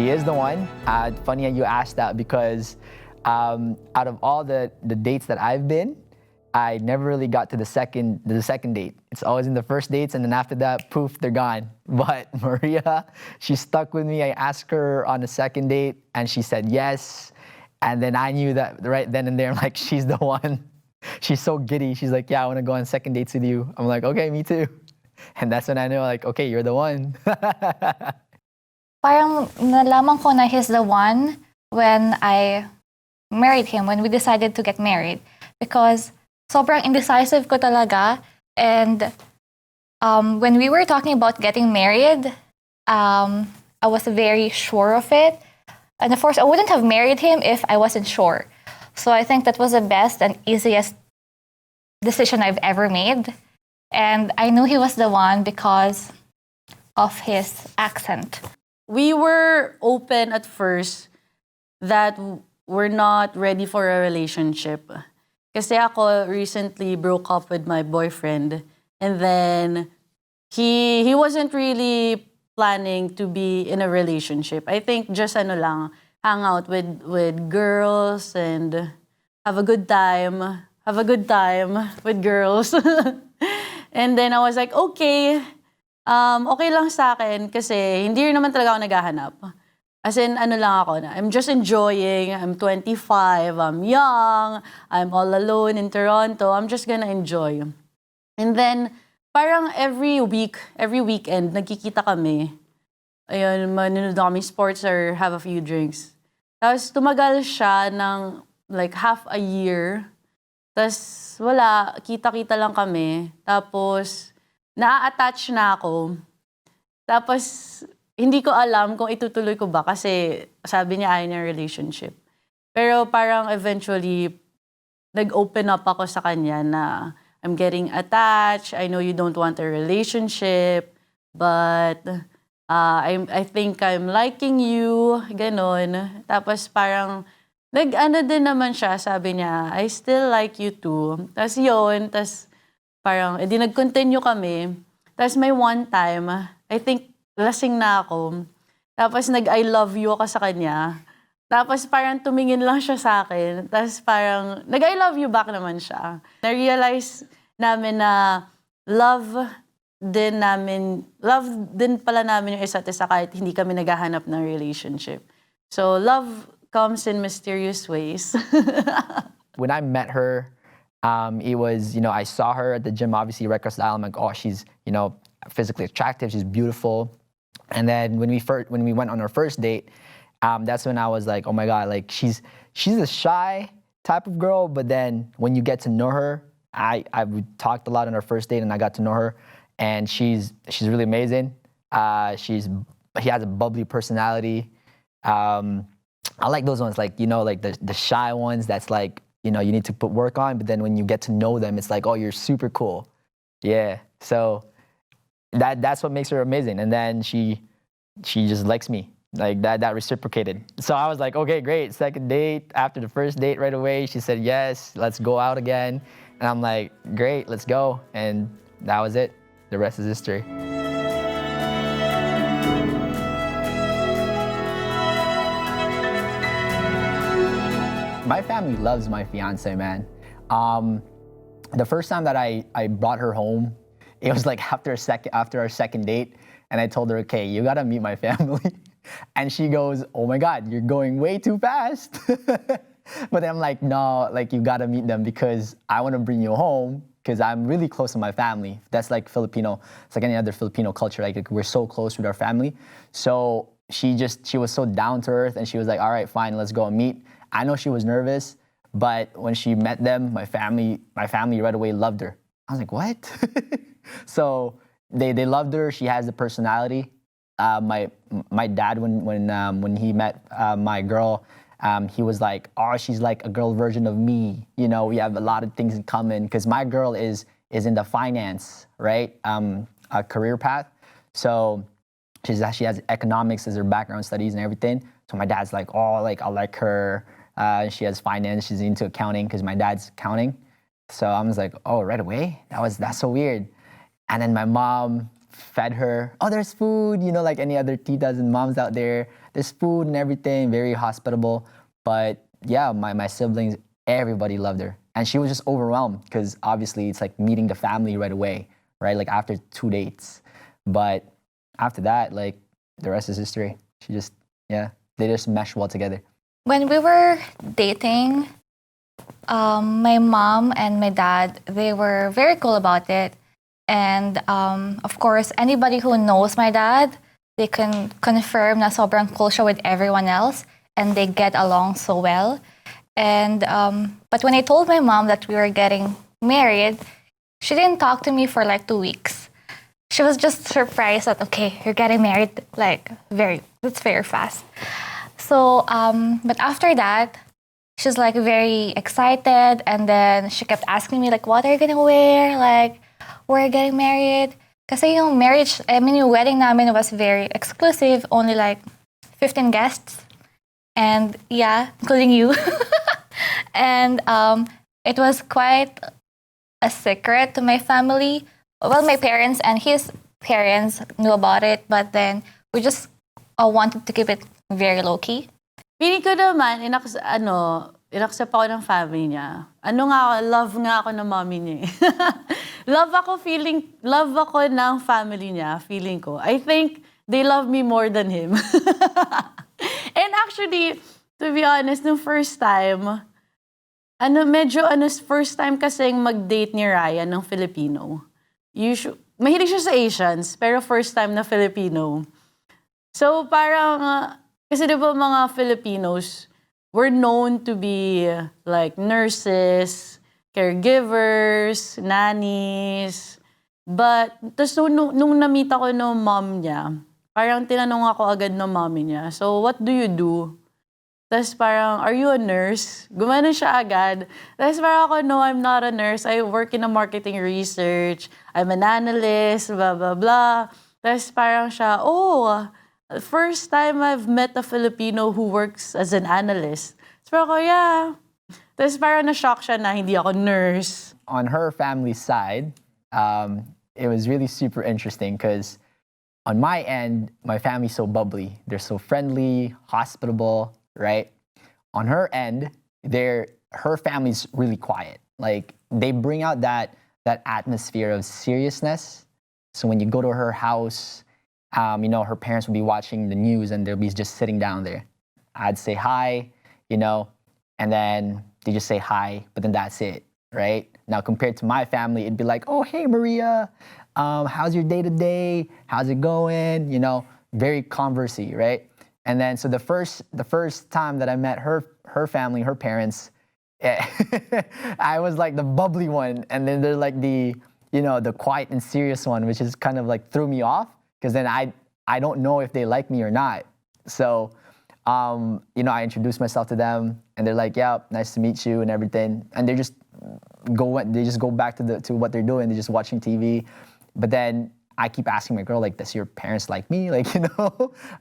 she is the one. Funny you asked that because out of all the dates that I've been, I never really got to the second date. It's always in the first dates, and then after that, poof, they're gone. But Maria, she stuck with me. I asked her on the second date, and she said yes. And then I knew that right then and there, I'm like, she's the one. She's so giddy. She's like, yeah, I want to go on second dates with you. I'm like, okay, me too. And that's when I knew, like, okay, you're the one. Parang nalaman ko na he's the one when I married him, when we decided to get married. Because sobrang indecisive ko talaga. And when we were talking about getting married, I was very sure of it. And of course, I wouldn't have married him if I wasn't sure. So I think that was the best and easiest decision I've ever made. And I knew he was the one because of his accent. We were open at first that we're not ready for a relationship. Kasi ako recently broke up with my boyfriend, and then he wasn't really planning to be in a relationship. I think just hang out with girls and have a good time with girls. And then I was like, okay, okay lang sa akin kasi hindi rin naman talaga ako naghahanap. As in, I'm just enjoying. I'm 25, I'm young, I'm all alone in Toronto. I'm just gonna enjoy. And then, parang every weekend, nagkikita kami. Ayun, manonood kami sports or have a few drinks. Tapos tumagal siya ng like half a year. Tapos wala, kita-kita lang kami. Tapos, na-attach na ako. Tapos, hindi ko alam kung itutuloy ko ba kasi sabi niya ayaw niya relationship. Pero parang eventually, nag-open up ako sa kanya na I'm getting attached, I know you don't want a relationship, but I think I'm liking you, ganon. Tapos parang, nag-ano din naman siya, sabi niya, I still like you too. Tapos yun, tapos parang, edi nag-continue kami. Tapos may one time, I think, lasing na ako. Tapos nag-I love you ako sa kanya. Tapos parang tumingin lang siya sa akin. Tapos parang nag-I love you back naman siya. Na-realize namin na love din pala namin yung isa't isa kahit hindi kami naghahanap ng relationship. So love comes in mysterious ways. When I met her, it was, I saw her at the gym, obviously, Record Style. I'm like, oh, she's, physically attractive, she's beautiful. And then when we went on our first date, that's when I was like, oh my God, like she's a shy type of girl, but then when you get to know her, we talked a lot on our first date, and I got to know her, and she's really amazing. She has a bubbly personality. I like those ones, like like the shy ones. That's like you need to put work on, but then when you get to know them, it's like, oh, you're super cool. Yeah. So that's what makes her amazing. And then she just likes me. Like that reciprocated. So I was like, okay, great. Second date, after the first date right away, she said, yes, let's go out again. And I'm like, great, let's go. And that was it. The rest is history. My family loves my fiance, man. The first time that I brought her home, it was like after our second date, and I told her, okay, you gotta meet my family. And she goes, oh my God, you're going way too fast. But then I'm like, no, like you gotta meet them because I wanna bring you home because I'm really close to my family. That's like Filipino, it's like any other Filipino culture, like we're so close with our family. So she was so down to earth, and she was like, all right, fine, let's go and meet. I know she was nervous, but when she met them, my family right away loved her. I was like, what? So they loved her. She has the personality. My dad, when he met my girl, he was like, oh, she's like a girl version of me. We have a lot of things in common because my girl is in the finance, right? A career path. So she has economics as her background studies and everything. So my dad's like, oh, like I like her. She has finance. She's into accounting because my dad's accounting. So I was like, oh, right away? That's so weird. And then my mom fed her. Oh, there's food, you know, like any other titas and moms out there. There's food and everything, very hospitable. But yeah, my siblings, everybody loved her. And she was just overwhelmed because obviously it's like meeting the family right away, right? Like after 2 dates. But after that, like the rest is history. She just, yeah, they just mesh well together. When we were dating, my mom and my dad, they were very cool about it. And of course, anybody who knows my dad, they can confirm na sobrang cool siya with everyone else and they get along so well. And but when I told my mom that we were getting married, she didn't talk to me for like 2 weeks. She was just surprised that, okay, you're getting married, like that's very fast. So, but after that, she's like very excited, and then she kept asking me like, what are you gonna wear? Like, we're getting married. Kasi yung yung wedding namin was very exclusive, only like 15 guests. And yeah, including you. And it was quite a secret to my family. Well, my parents and his parents knew about it, but then we just wanted to keep it very low-key. Feeling ko naman, inaccept ako ng family niya. Love nga ako ng mommy niya eh. love ako ng family niya, feeling ko. I think they love me more than him. And actually, to be honest, nung first time, first time kasing mag-date ni Ryan ng Filipino. Mahilig siya sa Asians, pero first time na Filipino. So parang, kasi diba mga Filipinos, we're known to be like nurses, caregivers, nannies. But, tapos nung na-meet ako ng mom niya, parang tinanong ako agad ng mommy niya, so what do you do? Tapos parang, are you a nurse? Gumanon siya agad. Tapos parang ako, no, I'm not a nurse. I work in a marketing research. I'm an analyst, blah, blah, blah. Tapos parang siya, oh, first time I've met a Filipino who works as an analyst. Tapos parang ako, yeah. Tapos parang na-shock siya na hindi ako nurse. On her family side, it was really super interesting because on my end, my family's so bubbly. They're so friendly, hospitable, right? On her end, her family's really quiet. Like they bring out that atmosphere of seriousness. So when you go to her house, her parents will be watching the news and they'll be just sitting down there. I'd say hi, and then they just say hi, but then that's it, right? Now compared to my family, it'd be like, oh, hey, Maria, how's your day today? How's it going? Very conversy, right? And then, so the first time that I met her family, her parents, I was like the bubbly one, and then they're like the quiet and serious one, which is kind of like threw me off, because then I don't know if they like me or not. So, I introduced myself to them, and they're like, yeah, nice to meet you and everything, and they just go back to what they're doing. They're just watching TV, but then I keep asking my girl, like, does your parents like me? Like,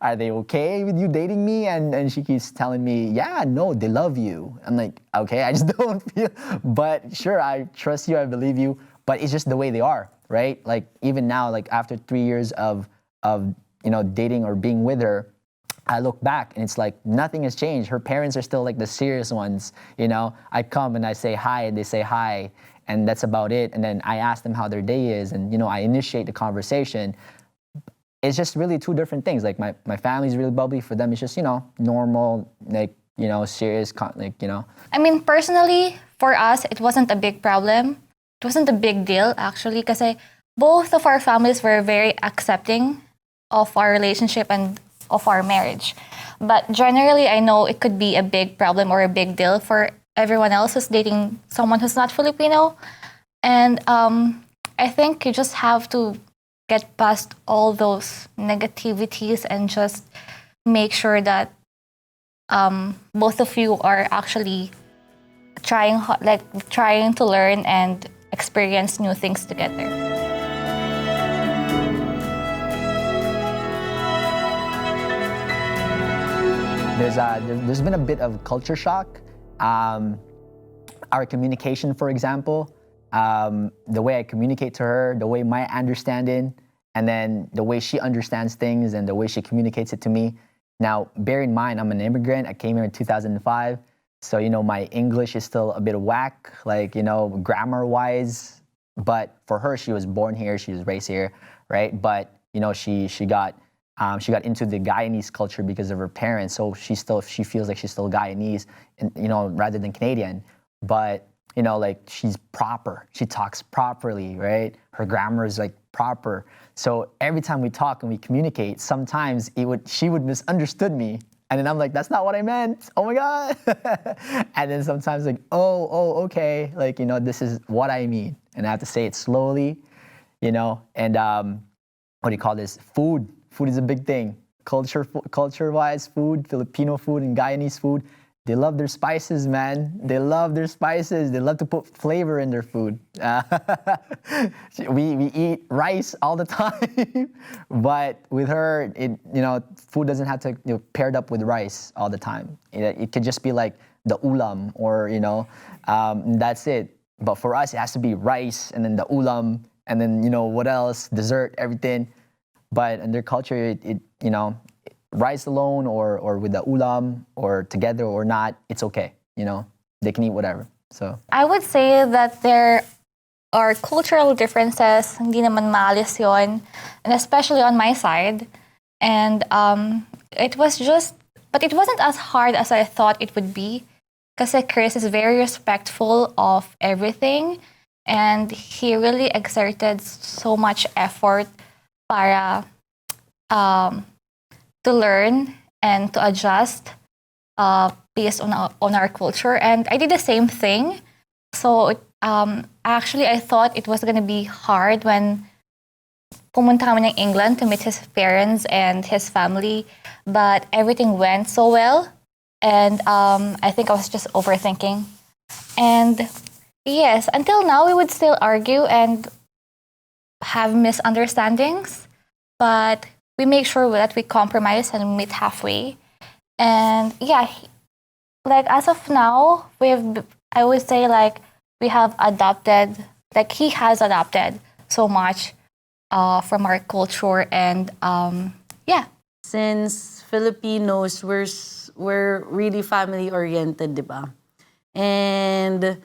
are they okay with you dating me? And she keeps telling me, yeah, no, they love you. I'm like, okay, I just don't feel, but sure, I trust you, I believe you, but it's just the way they are, right? Like, even now, like after 3 years of dating or being with her, I look back and it's like nothing has changed. Her parents are still like the serious ones, I come and I say hi and they say hi. And that's about it. And then I ask them how their day is, and I initiate the conversation. It's just really two different things. Like my family's really bubbly. For them, it's just normal, like serious, I mean, personally, for us, it wasn't a big problem. It wasn't a big deal actually, because both of our families were very accepting of our relationship and of our marriage. But generally, I know it could be a big problem or a big deal for everyone else who's dating someone who's not Filipino. And I think you just have to get past all those negativities and just make sure that both of you are actually trying to learn and experience new things together. There's been a bit of culture shock. Our communication, for example, the way I communicate to her, the way my understanding and then the way she understands things and the way she communicates it to me. Now, bear in mind, I'm an immigrant. I came here in 2005. So, my English is still a bit whack, like, grammar-wise. But for her, she was born here, she was raised here, right? But, she got into the Guyanese culture because of her parents. So she feels like she's still Guyanese, and, rather than Canadian. But, like, she's proper. She talks properly, right? Her grammar is like proper. So every time we talk and we communicate, sometimes she would misunderstood me. And then I'm like, that's not what I meant. Oh my God. And then sometimes like, oh, okay. Like, this is what I mean. And I have to say it slowly, and what do you call this? Food. Food is a big thing. Culture-wise, food, Filipino food and Guyanese food, they love their spices, man. They love their spices. They love to put flavor in their food. We eat rice all the time, but with her, food doesn't have to paired up with rice all the time. It could just be like the ulam, or that's it. But for us, it has to be rice and then the ulam and then what else? Dessert, everything. But in their culture, it rice alone or with the ulam or together or not, it's okay. They can eat whatever. So I would say that there are cultural differences, hindi naman maalis yun, and especially on my side. And it wasn't as hard as I thought it would be, kasi Chris is very respectful of everything, and he really exerted so much effort para to learn and to adjust based on our culture. And I did the same thing. So actually, I thought it was gonna be hard when pumunta kami ng England to meet his parents and his family, but everything went so well. And I think I was just overthinking. And yes, until now, we would still argue and have misunderstandings, but we make sure that we compromise and meet halfway. And yeah, like as of now, I would say like we have adopted, like he has adopted so much from our culture, and yeah. Since Filipinos, we're really family-oriented, di ba? And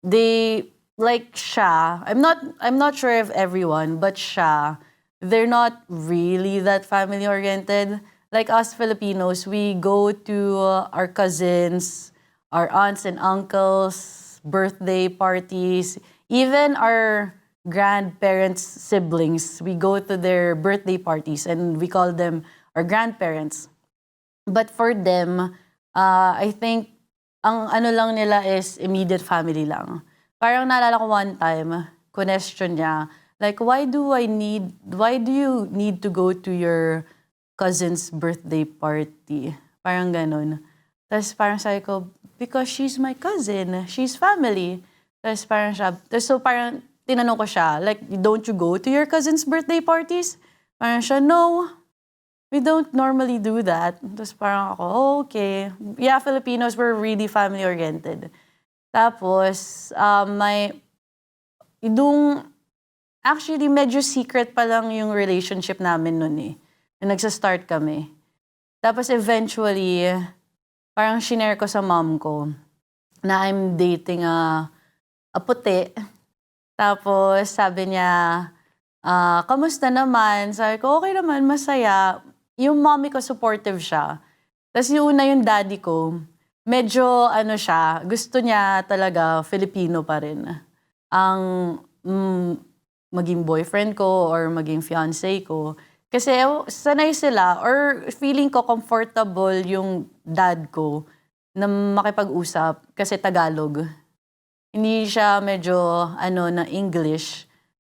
they, like siya, I'm not sure if everyone, but siya, they're not really that family-oriented. Like us Filipinos, we go to our cousins, our aunts and uncles, birthday parties, even our grandparents' siblings. We go to their birthday parties and we call them our grandparents. But for them, I think ang ano lang nila is immediate family lang. Parang naalala ko one time, question niya, like, why do you need to go to your cousin's birthday party? Parang ganun. Tapos parang sabi ko, because she's my cousin, she's family. Tapos parang siya, so parang tinanong ko siya, like, don't you go to your cousin's birthday parties? Parang siya, no, we don't normally do that. Tapos parang ako, oh, okay. Yeah, Filipinos, we're really family-oriented. Tapos, actually, medyo secret pa lang yung relationship namin nun eh. Nung nagsa-start kami. Tapos eventually, parang shinare ko sa mom ko na I'm dating a puti. Tapos sabi niya, kamusta naman? Sabi ko, okay naman, masaya. Yung mommy ko, supportive siya. Tapos yung daddy ko, medyo siya, gusto niya talaga Filipino pa rin. Ang maging boyfriend ko or maging fiancé ko. Kasi sanay sila or feeling ko comfortable yung dad ko na makipag-usap kasi Tagalog. Hindi siya medyo na English.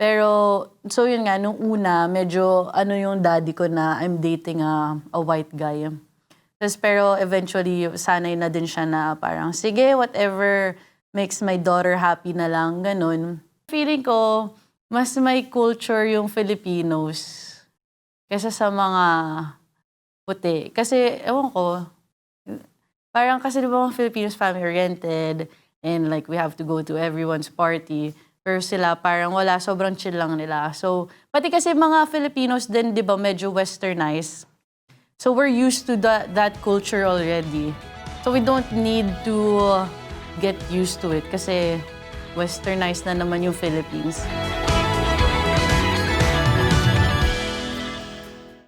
Pero, so yun nga, nung una, medyo yung daddy ko na I'm dating a white guy. Tapos, pero eventually, sanay na din siya na parang, sige, whatever makes my daughter happy na lang, ganun. Feeling ko, mas may culture yung Filipinos kaysa sa mga puti. Kasi, ewan ko, parang kasi di ba mga Filipinos family-oriented and like we have to go to everyone's party. Pero sila parang wala, sobrang chill lang nila. So, pati kasi mga Filipinos din, di ba, medyo westernized. So, we're used to that culture already. So, we don't need to get used to it kasi westernized na naman yung Philippines.